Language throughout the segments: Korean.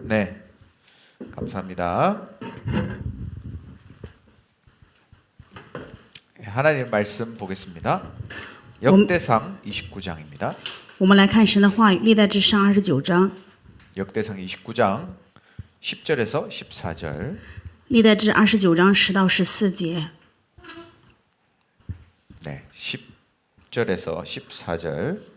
네, 감사합니다. 하나님 말씀 보겠습니다. 역대상 29장입니다. 我们来看神的话语，历代志上29章， 역대상 29장 10절에서 14절. 历代志29章10到14节。 네, 10절에서 14절.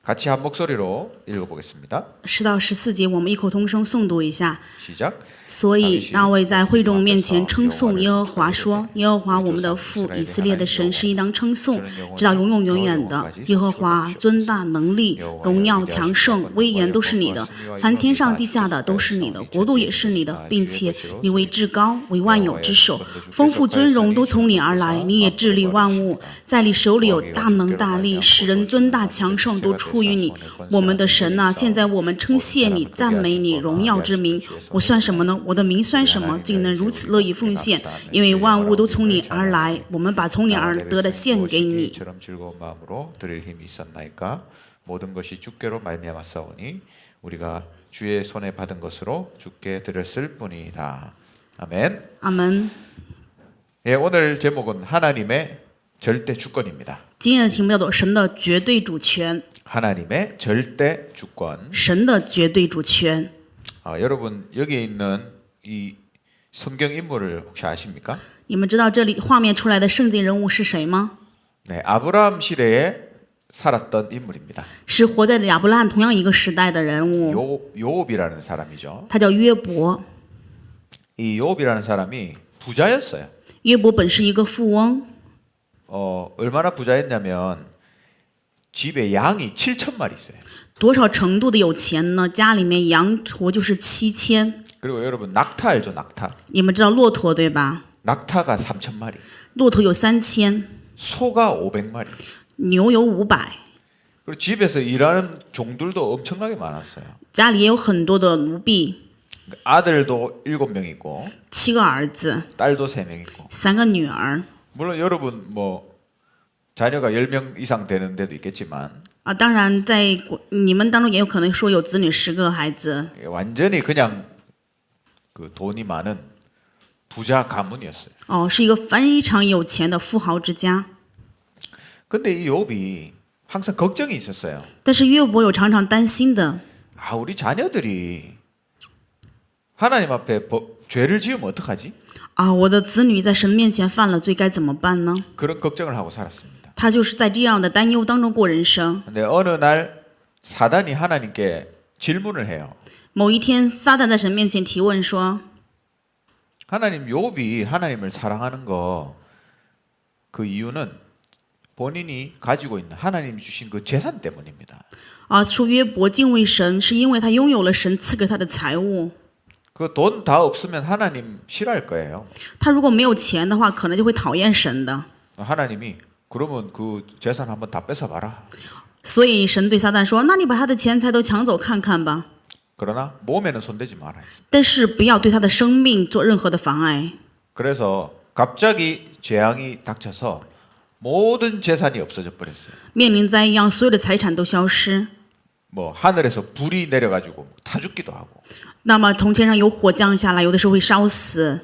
같이 한 목소리로 읽어보겠습니다. 10到14节，我们异口同声诵读一下。 시작. 所以大卫在会众面前称颂耶和华说：“耶和华我们的父，以色列的神是应当称颂，直到永永远远的。耶和华尊大能力、荣耀强盛、威严都是你的，凡天上地下的都是你的，国度也是你的，并且你为至高，为万有之首，丰富尊荣都从你而来，你也治理万物，在你手里有大能大力，使人尊大强盛都出于你。我们的神啊，现在我们称谢你，赞美你荣耀之名。我算什么呢？我的名算什么？竟能如此乐意奉献？因为万物都从你而来，我们把从你而得的献给你。 처럼 즐거운 마음으로 드릴 힘이 있었나이까 모든 것이 주께로 말미암았사오니 우리가 주의 손에 받은 것으로 주께 드렸을 뿐이다. 아멘. 阿门。 예, 오늘 제목은 하나님의 절대 주권입니다. 今天的题目叫做神的绝对主权。 하나님의 절대 주권. 神的绝对主权。 여러분 여기에 있는 이 성경 인물을 혹시 아십니까? 你们知道这里画面出来的圣经人物是谁吗？ 네, 아브라함 시대에 살았던 인물입니다. 是活在亚伯拉罕同样一个时代的人物， 요업이라는 사람이죠. 他叫约伯。 이 요업이라는 사람이 부자였어요. 约伯本是一个富翁， 얼마나 부자였냐면 집에 양이 7,000마리 있어요. 多少程度的有钱呢？家里面羊驼就是7000。 그리고 여러분 낙타 알죠? 낙타. 你们知道骆驼对吧？ 낙타가 3,000마리. 骆驼有3000， 소가 500마리. 牛有500。 그리고 집에서 일하는 종들도 엄청나게 많았어요. 家里也有很多的奴婢， 아들도 7명 있고 7个儿子， 딸도 3명 있고. 3个女儿。 물론 여러분 뭐 자녀가 10명 이상 되는 데도 있겠지만 当然在你们当中也有可能说有子女10个孩子， 완전히 그냥 그 돈이 많은 부자 가문이었어요. 是一个非常有钱的富豪之家。 근데 이 욥이 항상 걱정이 있었어요. 但是约伯有常常担心的， 우리 자녀들이 하나님 앞에 죄를 지으면 어떡하지? 我的子女在神面前犯了罪该怎么办呢？ 그런 걱정을 하고 살았습니다. 他就是在这样的担忧当中过人生。 근데 어느 날 사단이 하나님께 질문을 해요. 某一天，撒旦在神面前提问说： 하나님, 욥이 하나님을 사랑하는 거 그 이유는 본인이 가지고 있는 하나님이 주신 그 재산 때문입니다. 说约伯敬畏神，是因为他拥有了神赐给他的财物。 그 돈 다 없으면 하나님 싫어할 거예요. 他如果没有钱的话，可能就会讨厌神的。 하나님이 그러면 그 재산 한번 다 뺏어봐라. 所以神对撒旦说：“那你把他的钱财都抢走看看吧， 그러나 몸에는 손대지 마라. 但是不要对他的生命做任何的妨碍。” 그래서 갑자기 재앙이 닥쳐서 모든 재산이 없어져 버렸어요. 面临灾一样，所有的财产都消失。 뭐 하늘에서 불이 내려가지고 타 죽기도 하고. 那么从天上有火降下来，有的时候会烧死。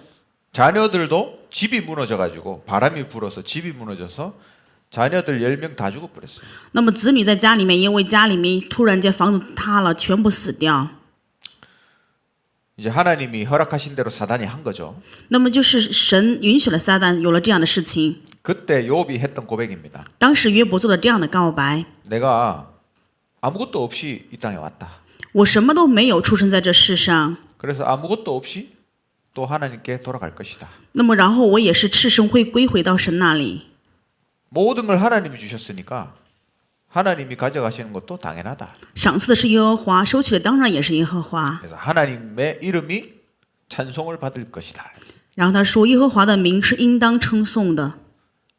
자녀들도 집이 무너져가지고 바람이 불어서 집이 무너져서 자녀들 10명 다 죽어버렸어요. 那么子女在家里面，因为家里面突然间房子塌了，全部死掉。 이제 하나님이 허락하신 대로 사단이 한 거죠. 那么就是神允许了撒旦有了这样的事情。 그때 욥이 했던 고백입니다. 当时约伯做了这样的告白： 내가 아무것도 없이 이 땅에 왔다. 我什么都没有，出生在这世上。 그래서 아무것도 없이 또 하나님께 돌아갈 것이다. 那么然后我也是赤身会归回到神那里。 모든 걸 하나님이 주셨으니까 하나님이 가져가시는 것도 당연하다. 赏赐的是耶和华，收取的当然也是耶和华。 그래서 하나님의 이름이 찬송을 받을 것이다. 然后他说，耶和华的名是应当称颂的。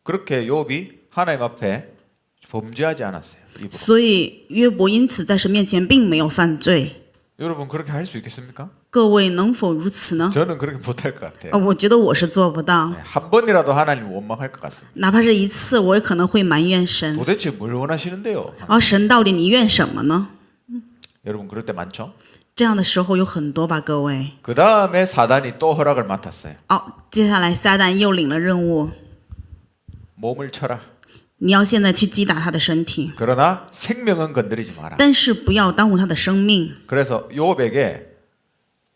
그렇게 욥이 하나님 앞에 범죄하지 않았어요. 입으로. 所以约伯因此在神面前并没有犯罪。 여러분 그렇게 할 수 있겠습니까? 各位能否如此呢？ 저는 그렇게 못할 것 같아요. 我觉得我是做不到， 한 번이라도 하나님 원망할 것 같습니다. 哪怕是一次，我也可能会埋怨神。 도대체 뭘 원하시는데요? 神到底你愿什么呢？ 여러분 그럴 때 많죠? 这样的时候有很多吧，各位。 그 다음에 사단이 또 허락을 맡았어요. 接下来撒旦又领了任务， 몸을 쳐라. 你要现在去击打他的身体， 그러나 생명은 건드리지 마라. 但是不要耽误他的生命。 그래서 요업에게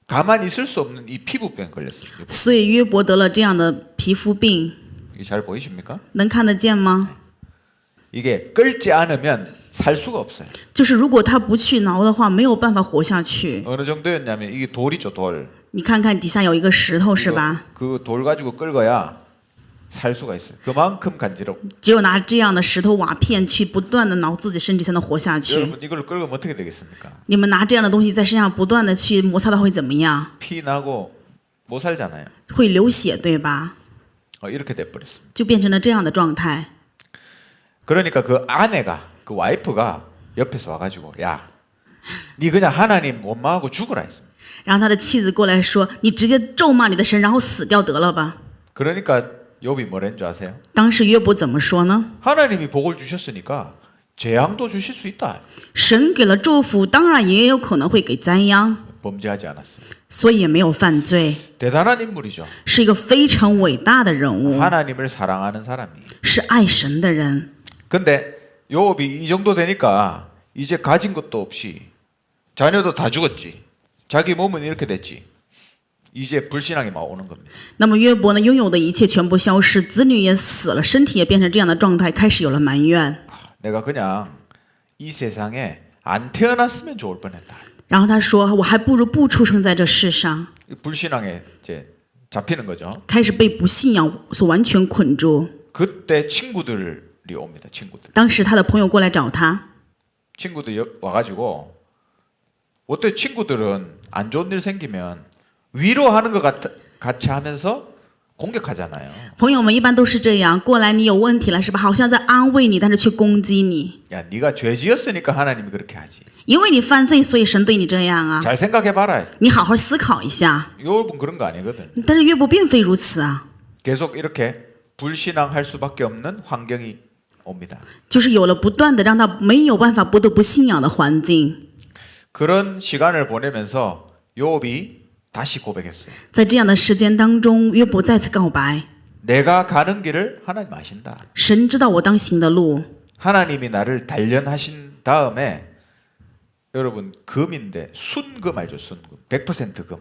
가만히 있을 수 없는 이 피부병 걸렸어요. 所以约伯得了这样的皮肤病， 이게 잘 보이십니까? 能看得见吗？ 이게 끓지 않으면 살 수가 없어요. 就是如果他不去挠的话，没有办法活下去。 어느 정도였냐면 이게 돌이죠, 돌. 你看看底下有一个石头是吧？ 그 돌 가지고 끌어야 살 수가 있어요. 그만큼 간지럽고. 只有拿这样的石头瓦片去不断的挠自己身体，才能活下去。 여러분 이걸 끌면 어떻게 되겠습니까? 你们拿这样的东西在身上不断的去摩擦，它会怎么样？ 피 나고 못 살잖아요. 会流血，对吧？ 이렇게 돼버렸어요. 就变成了这样的状态。 그러니까 그 아내가 그 와이프가 옆에서 와가지고 야, 네 그냥 하나님 원망하고 죽어라 했어. 然后他的妻子过来说：“你直接咒骂你的神，然后死掉得了吧。 그러니까 욥이 뭐라는 줄 아세요? ”当时约伯怎么说呢？ 하나님이 복을 주셨으니까 재앙도 주실 수 있다. 神给了祝福，当然也有可能会给灾殃， 범죄하지 않았어요. 所以也没有犯罪， 대단한 인물이죠. 是一个非常伟大的人物， 하나님을 사랑하는 사람이. 是爱神的人。 근데 욥이 이 정도 되니까 이제 가진 것도 없이 자녀도 다 죽었지. 자기 몸은 이렇게 됐지. 이제 불신앙이 막 오는 겁니다. 那么约伯呢，拥有的一切全部消失，子女也死了，身体也变成这样的状态，开始有了埋怨。 내가 그냥 이 세상에 안 태어났으면 좋을 뻔했다. 然后他说：“我还不如不出生在这世上。 불신앙에 이제 잡히는 거죠. ”开始被不信仰所完全捆住。 그때 친구들이 옵니다. 친구들. 当时他的朋友过来找他， 친구들 와가지고 어때 친구들은 안 좋은 일 생기면 위로하는 것 같이 하면서 공격하잖아요. 朋友们一般都是这样，过来你有问题了是吧？好像在安慰你，但是却攻击你。 야, 네가 죄 지었으니까 하나님이 그렇게 하지. 因为你犯罪，所以神对你这样啊。 잘 생각해봐라. 你好好思考一下。 욥은 그런 거 아니거든. 但是约伯并非如此啊， 계속 이렇게 불신앙할 수밖에 없는 환경이 옵니다. 就是有了不断的让他没有办法不得不信仰的环境。 그런 시간을 보내면서 욥이 다시 고백했어요. 在这样的时间当中，约伯再次告白： 내가 가는 길을 하나님 아신다. 神知道我当行的路， 하나님이 나를 단련하신 다음에 여러분 금인데 순금 알죠? 순금 100% 금.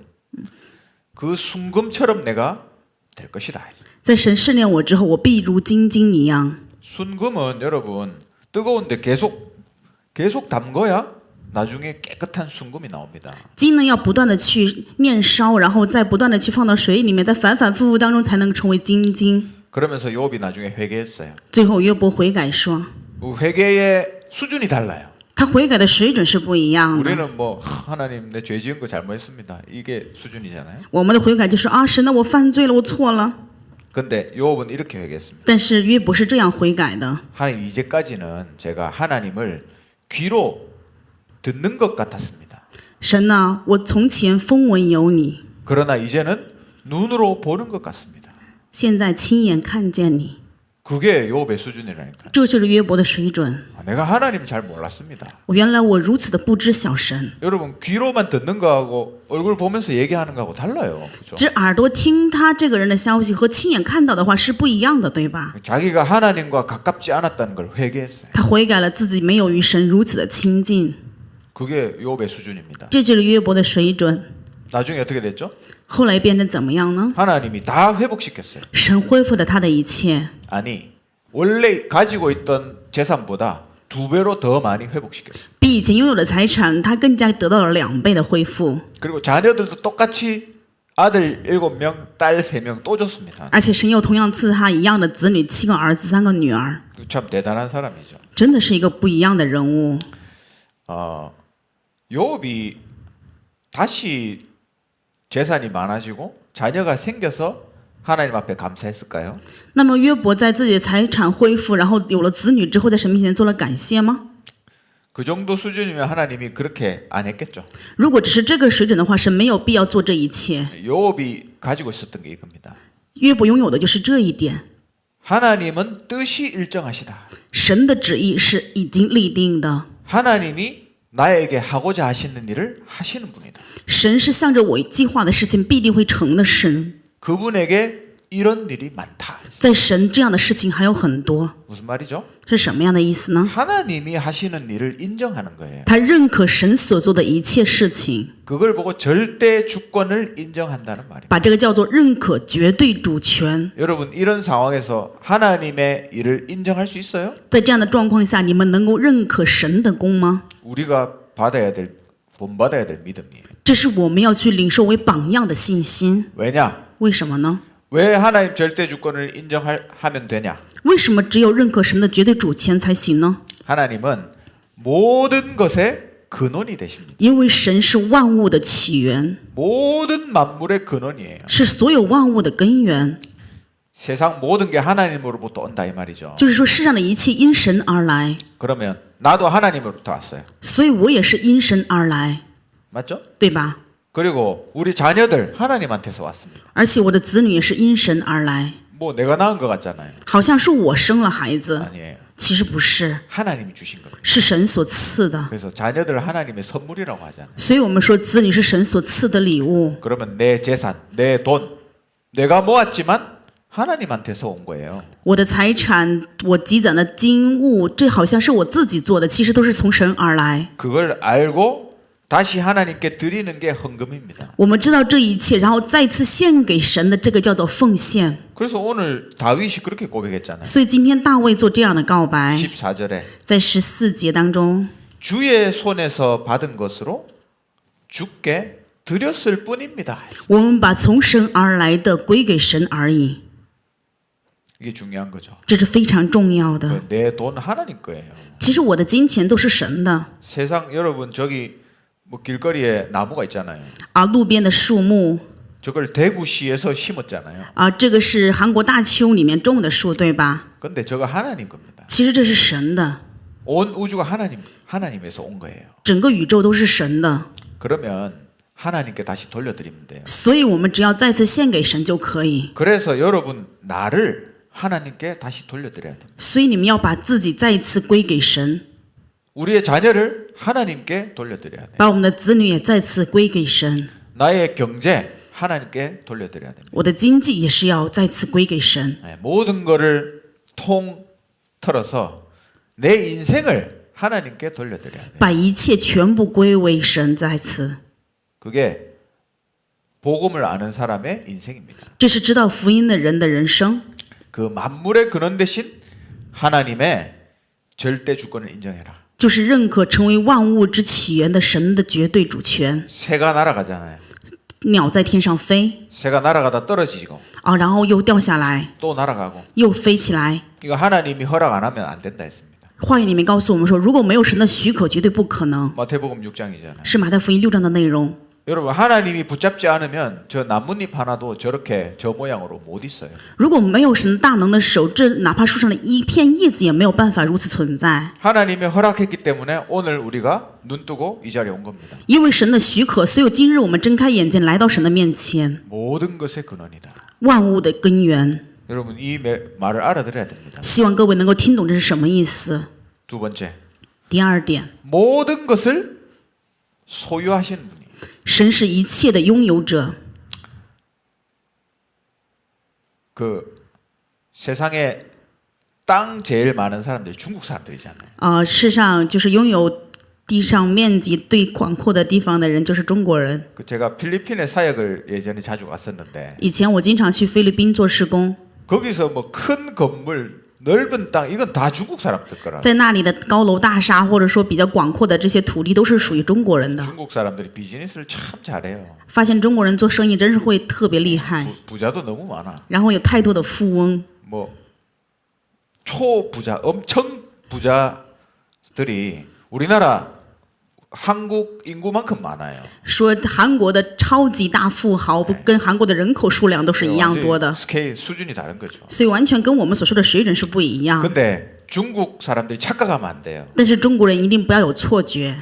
그 순금처럼 내가 될 것이다. 在神试炼我之后，我必如金晶一样。 순금은 여러분 뜨거운데 계속 담궈야 나중에 깨끗한 순금이 나옵니다. 金呢要不断的去炼烧，然后再不断的去放到水里面，在反反复复当中才能成为金晶。 그러면서 욥이 나중에 회개했어요. 最后约伯悔改说， 회개의 수준이 달라요. 他悔改的水准是不一样的。 우리는 뭐 하나님 내 죄 지은 거 잘못했습니다. 이게 수준이잖아요. 我们的悔改就是啊，神呢，我犯罪了，我错了。 근데 욥은 이렇게 회개했습니다. 但是约伯是这样悔改的。 하나님 이제까지는 제가 하나님을 귀로 듣는 것 같았습니다. 神呢，我从前风闻有你， 그러나 이제는 눈으로 보는 것 같습니다. 现在亲眼看见你， 그게 욥의 수준이라니까. 这就是约伯的水准。 내가 하나님 잘 몰랐습니다. 原来我如此的不知晓神， 여러분 귀로만 듣는 거하고 얼굴 보면서 얘기하는 거하고 달라요. 그죠? 只耳朵听他这个人的消息和亲眼看到的话是不一样的，对吧？ 자기가 하나님과 가깝지 않았다는 걸 회개했어요. 他悔改了自己没有与神如此的亲近， 그게 욥의 수준입니다. 这就是约伯的水准。 나중에 어떻게 됐죠? 后来变成怎么样呢？ 하나님이 다 회복시켰어요. 神恢复了他的一切， 아니 원래 가지고 있던 재산보다 2배로 더 많이 회복시켰어요. 比以前拥有的财产，他更加得到了2倍的恢复， 그리고 자녀들도 똑같이 아들 7명, 딸 3명 또 줬습니다. 而且神又同样赐他一样的子女，7个儿子，3个女儿， 참 대단한 사람이죠. 真的是一个不一样的人物。 욥이 다시 재산이 많아지고 자녀가 생겨서 하나님 앞에 감사했을까요? 那么约伯在自己的财产恢复，然后有了子女之后，在神面前做了感谢吗？ 그 정도 수준이면 하나님이 그렇게 안 했겠죠. 如果只是这个水准的话，神没有必要做这一切。 욥이 가지고 있었던 게 이겁니다. 约伯拥有的就是这一点， 하나님은 뜻이 일정하시다. 神的旨意是已经立定的， 하나님이 나에게 하고자 하시는 일을 하시는 분이다. 神是向着我计划的事情必定会成的神。 그분에게 이런 일이 많다. 在神这样的事情还有很多， 무슨 말이죠? 是什么样的意思呢？ 하나님이 하시는 일을 인정하는 거예요. 他认可神所做的一切事情， 그걸 보고 절대 주권을 인정한다는 말입니다. 把这个叫做认可绝对主权。 여러분 이런 상황에서 하나님의 일을 인정할 수 있어요? 在这样的状况下，你们能够认可神的功吗？ 우리가 본받아야 될 믿음이에요. 这是我们要去领受为榜样的信心。 왜냐? 为什么呢？ 왜 하나님 절대 주권을 인정하면 되냐? 为什么只有认可神的绝对主权才行呢？ 하나님은 모든 것의 근원이 되십니다. 因为神是万物的起源， 모든 만물의 근원이에요. 是所有万物的根源。 세상 모든 게 하나님으로부터 온다 이 말이죠. 就是说，世上的一切因神而来， 그러면 나도 하나님으로부터 왔어요. 所以我也是因神而来， 맞죠? 对吧？ 그리고 우리 자녀들 하나님한테서 왔습니다. 而且我的子女也是因神而来， 뭐 내가 낳은 것 같잖아요. 好像是我生了孩子， 아니에요. 其实不是， 하나님이 주신 겁니다. 是神所赐的。 그래서 자녀들 하나님의 선물이라고 하잖아요. 所以我们说，子女是神所赐的礼物。 그러면 내 재산, 내 돈, 내가 모았지만 하나님한테서 온 거예요. 我的财产，我积攒的金物，这好像是我自己做的，其实都是从神而来。 그걸 알고 다시 하나님께 드리는 게 헌금입니다. 我们知道这一切，然后再次献给神的，这个叫做奉献。 그래서 오늘 다윗이 그렇게 고백했잖아요. 所以今天大卫做这样的告白， 14절에 在14节当中， 주의 손에서 받은 것으로 주께 드렸을 뿐입니다. 我们把从神而来的归给神而已， 이게 중요한 거죠. 这是非常重要的。 내 돈 하나님 거예요. 其实我的金钱都是神的 세상 여러분 저기 뭐 길거리에 나무가 있잖아요. 啊，路边的树木 저걸 대구시에서 심었잖아요. 啊，这个是韩国大邱里面种的树，对吧？ 근데 저거 하나님 겁니다. 其实这是神的， 온 우주가 하나님에서 온 거예요. 整个宇宙都是神的， 그러면 하나님께 다시 돌려드리면 돼요. 所以我们只要再次献给神就可以。 그래서 여러분 나를 하나님께 다시 돌려드려야 됩니다. 所以你们要把自己再一次归给神， 우리의 자녀를 하나님께 돌려드려야 돼요. 把我们的子女也再次归给神。 나의 경제 하나님께 돌려드려야 됩니다. 我的经济也是要再次归给神， 모든 거를 통틀어서 내 인생을 하나님께 돌려드려야 돼요. 把一切全部归为神。再次， 그게 복음을 아는 사람의 인생입니다. 这是知道福音的人的人生。 그 만물의 근원 대신 하나님의 절대 주권을 인정해라. 就是认可成为万物之起源的神的绝对主权。 새가 날아가잖아요. 鸟在天上飞 새가 날아가다 떨어지고 啊，然后又掉下来， 또 날아가고. 又飞起来。 이거 하나님이 허락 안 하면 안 된다 했습니다. 话语里面告诉我们说，如果没有神的许可，绝对不可能。 마태복음 6장이잖아요. 是马太福音6章的内容。 여러분 하나님이 붙잡지 않으면 저 나뭇잎 하나도 저렇게 저 모양으로 못 있어요. 如果没有神大能的手，这哪怕树上的一片叶子也没有办法如此存在。 하나님이 허락했기 때문에 오늘 우리가 눈 뜨고 이 자리에 온 겁니다. 因为神的许可，所以今日我们睁开眼睛来到神的面前， 모든 것의 근원이다. 万物的根源。 여러분 이 말을 알아들어야 됩니다. 希望各位能够听懂这是什么意思。 두 번째, 第二点， 모든 것을 소유하시는 분이 神是一切的拥有者。 그 세상에 땅 제일 많은 사람들이 중국 사람들이잖아요. 世上就是拥有地上面积最广阔的地方的人，就是中国人。 그 제가 필리핀에 사역을 예전에 자주 갔었는데 以前我经常去菲律宾做施工， 거기서 뭐 큰 건물, 넓은 땅 이건 다 중국 사람들 거라. 在那里的高楼大厦或者说比较广阔的这些土地都是属于中国人的。 중국 사람들이 비즈니스를 참 잘해요. 发现中国人做生意真是会特别厉害， 부자도 너무 많아. 然后有太多的富翁， 뭐 초부자, 엄청 부자들이 우리나라 한국 인구만큼 많아요. 说韩国的超级大富豪跟韩国的人口数量都是一样多的， 스케일 수준이 다른 거죠. 所以完全跟我们所说的水准是不一样。 근데 중국 사람들이 착각하면 안 돼요. 但是中国人一定不要有错觉，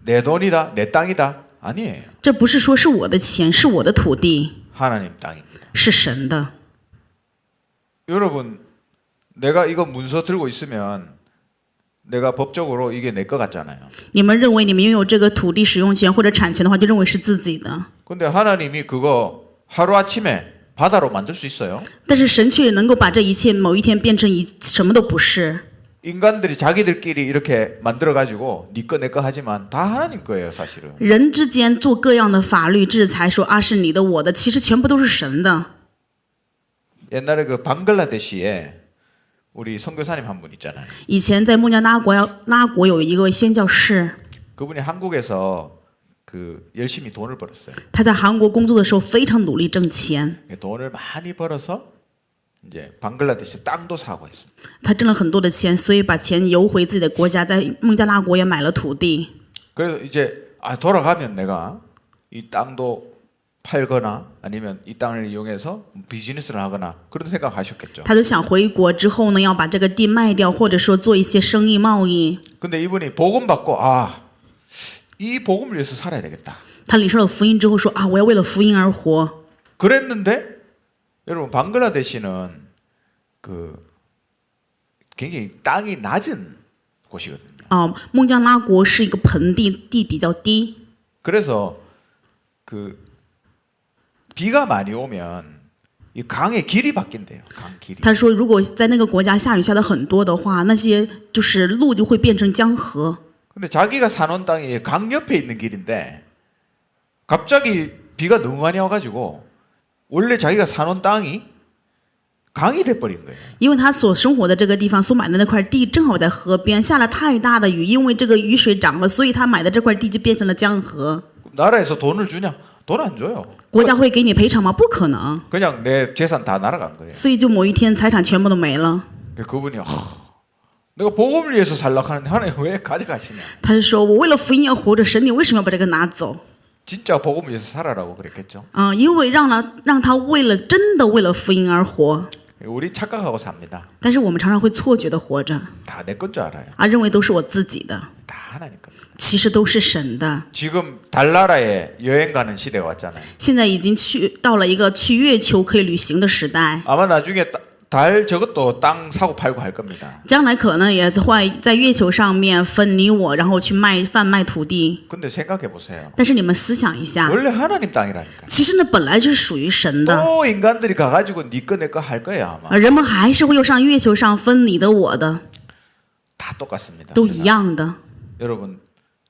내 돈이다, 내 땅이다. 아니에요. 这不是说是我的钱，是我的土地， 하나님 땅입니다. 是神的。 여러분, 내가 이거 문서 들고 있으면 내가 법적으로 이게 내 것 같잖아요. 你们认为你们拥有这个土地使用权或者产权的话，就认为是自己的。 근데 하나님이 그거 하루아침에 바다로 만들 수 있어요. 但是神却能够把这一切某一天变成什么都不是。 인간들이 자기들끼리 이렇게 만들어 가지고 네 거 내 거 하지만 다 하나님 거예요, 사실은. 人之间做各样的法律制裁，说啊是你的我的，其实全部都是神的。 옛날에 그 방글라데시에 우리 선교사님 한 분 있잖아요. 以前在孟加拉国有一位宣教士， 그분이 한국에서 그 열심히 돈을 벌었어요. 他在韩国工作的时候非常努力挣钱， 돈을 많이 벌어서 이제 방글라데시 땅도 사고 했습니다. 他挣了很多的钱，所以把钱邮回自己的国家，在孟加拉国也买了土地。 그래서 이제 돌아가면 내가 이 땅도 팔거나 아니면 이 땅을 이용해서 비즈니스를 하거나 그런 생각하셨겠죠. 他就想回国之后呢，要把这个地卖掉，或者说做一些生意贸易。 근데 이분이 복음 받고 이 복음을 위해서 살아야 되겠다. 他领受了福音之后说啊，我要为了福音而活。 그랬는데 여러분 방글라데시는 그 굉장히 땅이 낮은 곳이거든요. 孟加拉国是一个盆地，地比较低， 그래서 그 비가 많이 오면 이 강의 길이 바뀐대요. 강 길이. 他说如果在那个国家下雨下的很多的话，那些就是路就会变成江河。 근데 자기가 사는 땅이 강 옆에 있는 길인데 갑자기 비가 너무 많이 와가지고 원래 자기가 사는 땅이 강이 돼버린 거예요. 因为他所生活的这个地方所买的那块地正好在河边，下了太大的雨，因为这个雨水涨了，所以他买的这块地就变成了江河。 나라에서 돈을 주냐? 돈 안 줘요. 国家会给你赔偿吗？不可能。 그냥 내 재산 다 날아간 거예요. 所以就某一天财产全部都没了。 그분이 내가 복음을 위해서 살려고 하는데 하나님 왜 가져가시냐? 他就说：“我为了福音要活着，神你为什么要把这个拿走？” 진짜 복음을 위해서 살아라고 그랬겠죠. 因为让他为了真的为了福音而活。 우리 착각하고 삽니다. 但是我们常常会错觉的活着， 다 내 건 줄 알아요. 认为都是我自己的， 다 하나님 겁니다. 其实都是神的。 지금 달나라에 여행 가는 시대가 왔잖아요. 现在已经到了一个去月球可以旅行的时代， 아마 나중에 달 저것도 땅 사고 팔고 할 겁니다. 将来可能也会在月球上面分你我，然后去贩卖土地。 근데 생각해 보세요. 但是你们思想一下， 원래 하나님 땅이라니까. 其实那本来就是属于神的， 또 인간들이 가가지고 네 거 내 거 할 거야 아마. 人们还是会又上月球上分你的我的， 다 똑같습니다. 都一样的。 여러분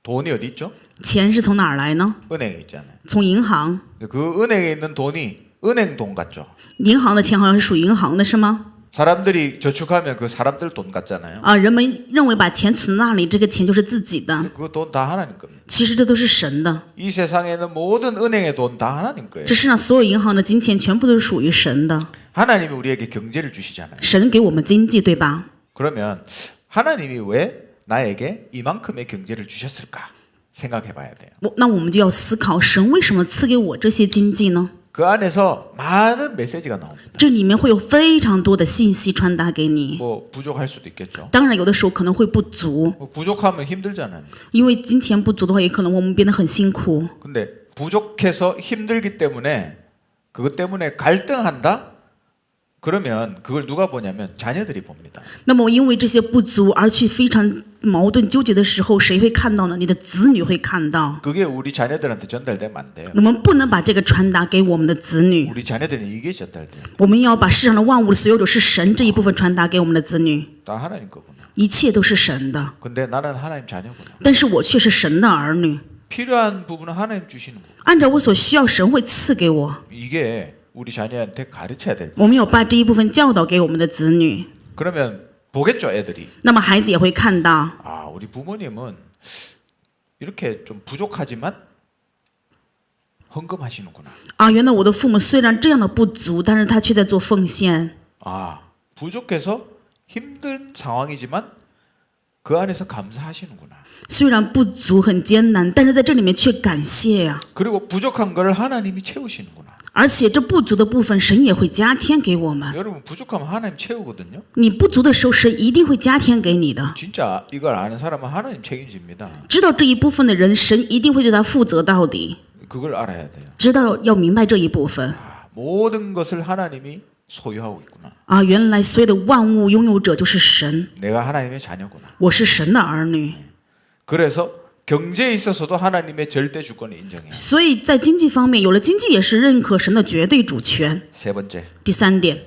돈이 어디 있죠? 钱是从哪儿来呢？ 은행에 있잖아요. 从银行。 그 은행에 있는 돈이 은행 돈 같죠. 银行的钱好像是属于银行的，是吗？ 사람들이 저축하면 그 사람들 돈 같잖아요. 人们认为把钱存那里，这个钱就是自己的， 그 돈 다 하나님 겁니다. 其实这都是神的。 이 세상에는 모든 은행의 돈 다 하나님 거예요. 这世上所有银行的金钱全部都是属于神的， 하나님이 우리에게 경제를 주시잖아요. 神给我们经济，对吧？ 그러면 하나님이 왜 나에게 이만큼의 경제를 주셨을까 생각해 봐야 돼요. 那我们就要思考，神为什么赐给我这些经济呢？ 그 안에서 많은 메시지가 나옵니다. 这里面会有非常多的信息传达给你。 뭐 부족할 수도 있겠죠. 当然，有的时候可能会不足， 뭐 부족하면 힘들잖아요. 因为金钱不足的话，也可能我们变得很辛苦。 근데 부족해서 힘들기 때문에 그것 때문에 갈등한다? 그러면 그걸 누가 보냐면 자녀들이 봅니다. 那么，因为这些不足而去非常矛盾纠结的时候，谁会看到呢？你的子女会看到。 그게 우리 자녀들한테 전달되면 안 돼요. 我们不能把这个传达给我们的子女， 우리 자녀들은 이게 전달돼요. 我们要把世上的万物的所有者是神这一部分传达给我们的子女。 다 하나님 거구나. 一切都是神的， 근데 나는 하나님 자녀구나. 但是我却是神的儿女。 필요한 부분은 하나님 주시는 거. 按照我所需要，神会赐给我。 이게 우리 자녀한테 가르쳐야 될. 我们要把这一部分教导给我们的子女， 그러면 보겠죠, 애들이. 那么孩子也会看到， 우리 부모님은 이렇게 좀 부족하지만 헌금하시는구나. 原来我的父母虽然这样的不足，但是他却在做奉献。 부족해서 힘든 상황이지만 그 안에서 감사하시는구나. 虽然不足很艰难，但是在这里面却感谢呀、 그리고 부족한 걸 하나님이 채우시는구나. 而且这不足的部分，神也会加添给我们。 여러분 부족하면 하나님 채우거든요. 你不足的时候，神一定会加添给你的。 진짜 이걸 아는 사람은 하나님 책임집니다. 知道这一部分的人，神一定会对他负责到底。 그걸 알아야 돼요. 知道要明白这一部分， 모든 것을 하나님이 소유하고 있구나. 啊，原来所有的万物拥有者就是神， 내가 하나님의 자녀구나. 我是神的儿女。 그래서 경제에 있어서도 하나님의 절대 주권을 인정해요. 所以在经济方面，有了经济也是认可神的绝对主权。 세 번째, 第三点，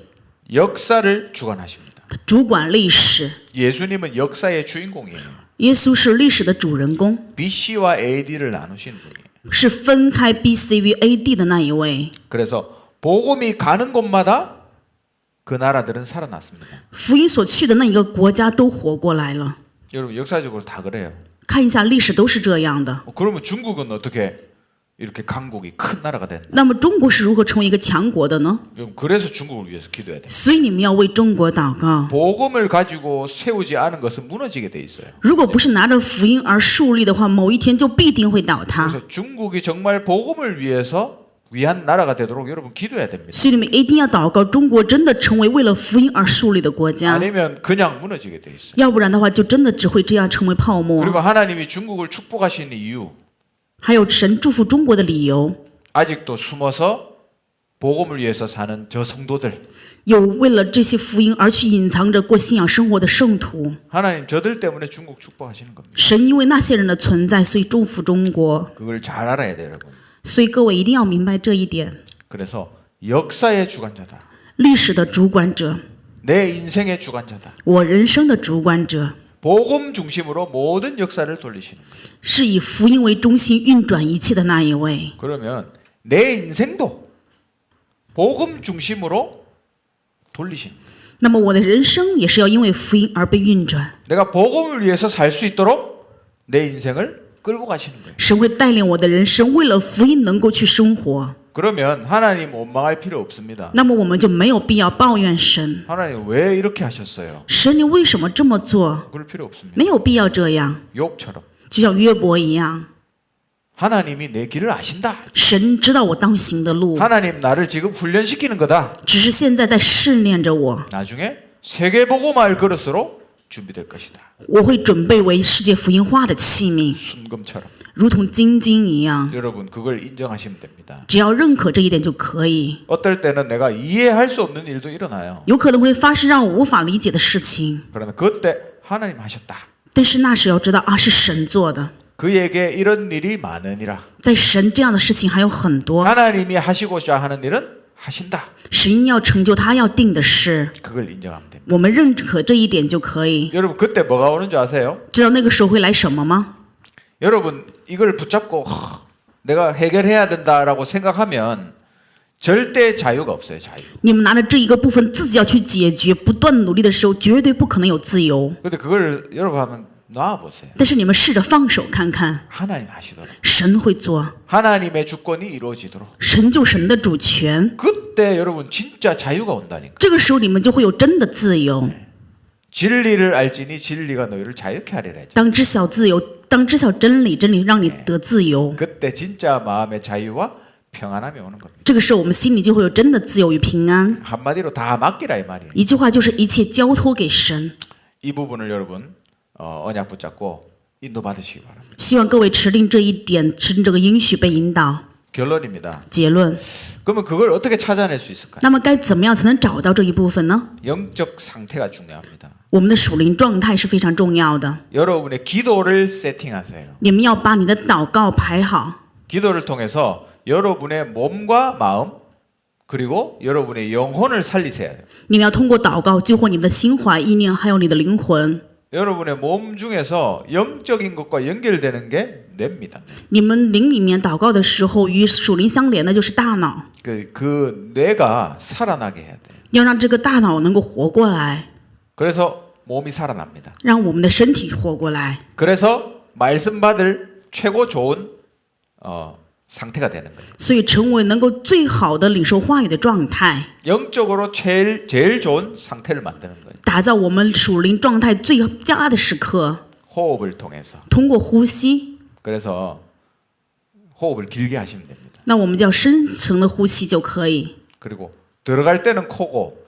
역사를 주관하십니다. 主管历史， 예수님은 역사의 주인공이에요. 耶稣是历史的主人公， BC와 AD를 나누신 분이에요. 是分开 BC 与 AD 的那一位。 그래서 복음이 가는 곳마다 그 나라들은 살아났습니다. 福音所去的那一个国家都活过来了。 여러분 역사적으로 다 그래요. 看一下历史都是这样的。 그러면 중국은 어떻게 이렇게 강국이 큰 나라가 됐나? 那么中国是如何成为一个强国的呢？ 여러분 그래서 중국을 위해서 기도해야 돼요. 所以你们要为中国祷告。 복음을 가지고 세우지 않은 것은 무너지게 돼 있어요. 如果不是拿着福音而树立的话，某一天就必定会倒塌。 그래서 중국이 정말 복음을 위한 나라가 되도록 여러분 기도해야 됩니다. 所以你们一定要祷告，中国真的成为为了福音而树立的国家， 아니면 그냥 무너지게 돼 있어요. 要不然的话，就真的只会这样成为泡沫。 그리고 하나님이 중국을 축복하시는 이유, 还有神祝福中国的理由， 아직도 숨어서 복음을 위해서 사는 저 성도들, 有为了这些福音而去隐藏着过信仰生活的圣徒。 하나님 저들 때문에 중국 축복하시는 겁니다. 神因为那些人的存在，所以祝福中国。 그걸 잘 알아야 돼요, 여러분. 所以各位一定要明白这一点。 그래서 역사의 주관자다. 历史的主管者， 내 인생의 주관자다. 我人生的主管者， 복음 중심으로 모든 역사를 돌리시는 거예요. 是以福音为中心运转一切的那一位。 그러면 내 인생도 복음 중심으로 돌리시는 거예요. 那么我的人生也是要因为福音而被运转。 내가 복음을 위해서 살 수 있도록 내 인생을 끌고 가시는 거예요. 神会带领我的人生，为了福音能够去生活。 그러면 하나님 원망할 필요 없습니다. 那么我们就没有必要抱怨神。 하나님 왜 이렇게 하셨어요? 神，你为什么这么做？ 그럴 필요 없습니다. 没有必要这样。 욥처럼 就像约伯一样， 하나님이 내 길을 아신다. 神知道我当行的路， 하나님 나를 지금 훈련시키는 거다. 只是现在在试炼着我。 나중에 세계복음화할 그릇으로 준비될 것이다. 我会准备为世界福音化的器皿， 순금처럼. 如同金晶一样。 여러분 그걸 인정하시면 됩니다. 只要认可这一点就可以。 어떨 때는 내가 이해할 수 없는 일도 일어나요. 有可能会发生让我无法理解的事情， 그러나 그때 하나님 하셨다. 但是那时要知道啊，是神做的。 그에게 이런 일이 많으니라. 在神这样的事情还有很多， 하나님이 하시고자 하는 일은 하신다. 神要成就他要定的事， 그걸 인정하면 됩니다. 我们认可这一点就可以。 여러분 그때 뭐가 오는 줄 아세요? 知道那个时候会来什么吗？ 여러분 이걸 붙잡고 내가 해결해야 된다라고 생각하면 절대 자유가 없어요. 자유. 你们拿着这一个部分自己要去解决，不断努力的时候，绝对不可能有自由。 근데 그걸 여러분 한번 놔보세요. 但是你们试着放手看看， 하나님 하시도록. 神会做， 하나님의 주권이 이루어지도록. 神就神的主权。 그때 여러분 진짜 자유가 온다니까. 这个时候你们就会有真的自由。 진리를 알지니 진리가 너희를 자유케 하리라 했죠. 当知晓自由，当知晓真理，真理让你得自由。 그때 진짜 마음의 자유와 평안함이 오는 겁니다. 这个时候我们心里就会有真的自由与平安。 한마디로 다 맡기라 이 말이에요. 一句话就是一切交托给神。 이 부분을 여러분 언약 붙잡고 인도받으시기 바랍니다. 希望各位持定这一点，持定这个应许被引导。 결론입니다. 结论， 그러면 그걸 어떻게 찾아낼 수 있을까요? 那么该怎么样才能找到这一部分呢？ 영적 상태가 중요합니다. 我们的属灵状态是非常重要的。 여러분의 기도를 세팅하세요. 你们要把你的祷告排好， 기도를 통해서 여러분의 몸과 마음 그리고 여러분의 영혼을 살리셔야 돼요. 你们要通过祷告救活你们的心怀意念，还有你的灵魂。 여러분의 몸 중에서 영적인 것과 연결되는 게 뇌입니다. 你们灵里面祷告的时候，与属灵相连的就是大脑， 그 뇌가 살아나게 해야 돼요. 要让这个大脑能够活过来， 그래서 몸이 살아납니다. 让我们的身体活过来。 그래서 말씀 받을 최고 좋은 상태가 되는 거예요. 所以成为能够最好的领受话语的状态， 영적으로 제일 좋은 상태를 만드는 거예요. 打造我们属灵状态最佳的时刻， 호흡을 통해서. 通过呼吸。 그래서 호흡을 길게 하시면 됩니다. 那我们叫深层的呼吸就可以。 그리고 들어갈 때는 코고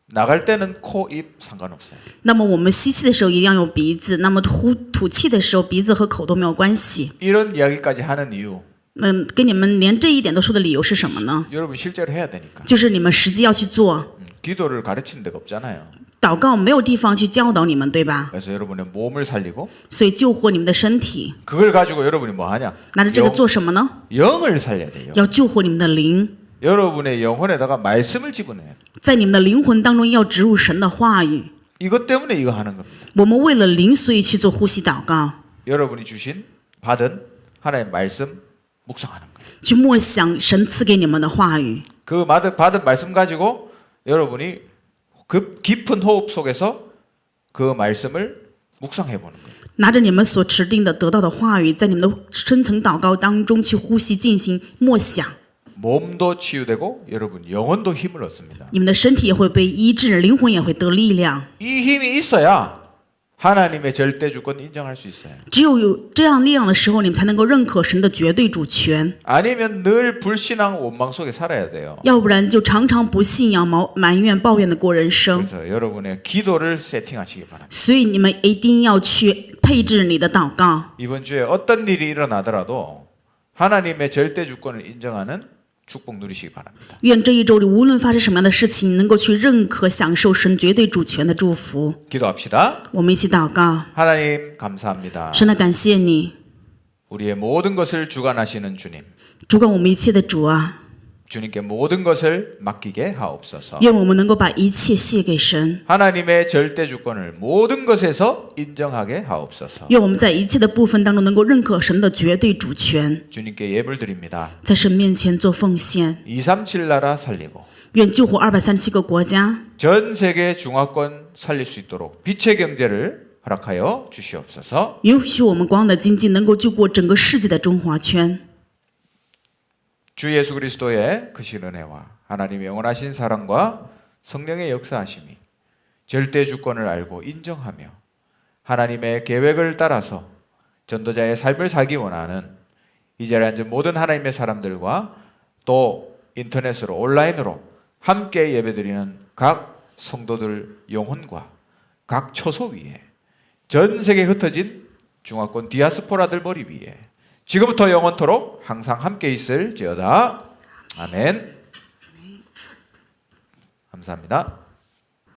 나갈 때는 코, 입 상관없어요. 那么我们吸气的时候一定要用鼻子，那么吐气的时候鼻子和口都没有关系。 이런 이야기까지 하는 이유 跟你们连这一点都说的理由是什么呢？ 여러분 실제로 해야 되니까. 就是你们实际要去做。 기도를 가르치는 데가 없잖아요. 祷告没有地方去教导你们，对吧？ 그래서 여러분의 몸을 살리고 所以救活你们的身体， 그걸 가지고 여러분이 뭐 하냐? 拿着这个做什么呢？ 영을 살려야 돼요. 要救活你们的灵， 여러분의 영혼에다가 말씀을 집어넣어요. 在你们的灵魂当中要植入神的话语。 이것 때문에 이거 하는 겁니다. 我们为了灵，所以去做呼吸祷告， 여러분이 주신 받은 하나님의 말씀 묵상하는 거예요. 去默想神赐给你们的话语。 그 받은 말씀 가지고 여러분이 그 깊은 호흡 속에서 그 말씀을 묵상해 보는 거예요. 拿着你们所指定的得到的话语，在你们的深层祷告当中去呼吸进行默想， 몸도 치유되고 여러분 영혼도 힘을 얻습니다. 你们的身体也会被医治，灵魂也会得力量。 이 힘이 있어야 하나님의 절대 주권 인정할 수 있어요. 只有这样力量的时候，你们才能够认可神的绝对主权。 아니면 늘 불신앙 원망 속에 살아야 돼요. 要不然就常常不信仰、埋怨、抱怨的过人生。 그래서 여러분의 기도를 세팅하시기 바랍니다. 所以你们一定要去配置你的祷告。 이번 주에 어떤 일이 일어나더라도 하나님의 절대 주권을 인정하는 축복 누리시기 바랍니다. 愿这一周里无论发生什么样的事情，你能够去认可、享受神绝对主权的祝福。 기도합시다. 我们一起祷告， 하나님 감사합니다. 神的感谢你， 우리의 모든 것을 주관하시는 주님. 主管我们一切的主啊， 주님께 모든 것을 맡기게 하옵소서. 愿我们能够把一切卸给神， 하나님의 절대 주권을 모든 것에서 인정하게 하옵소서. 愿我们在一切的部分当中能够认可神的绝对主权， 주님께 예물 드립니다. 在神面前做奉献。 237 나라 살리고 愿救活237个国家， 전 세계 중화권 살릴 수 있도록 빛의 경제를 허락하여 주시옵소서. 允许我们光的经济能够救过整个世界的中华圈。 주 예수 그리스도의 크신 은혜와 하나님의 영원하신 사랑과 성령의 역사하심이 절대 주권을 알고 인정하며 하나님의 계획을 따라서 전도자의 삶을 살기 원하는 이 자리에 앉은 모든 하나님의 사람들과 또 인터넷으로 온라인으로 함께 예배드리는 각 성도들 영혼과 각 처소 위에 전 세계에 흩어진 중화권 디아스포라들 머리 위에 지금부터 영원토록 항상 함께 있을지어다. 아멘. 감사합니다.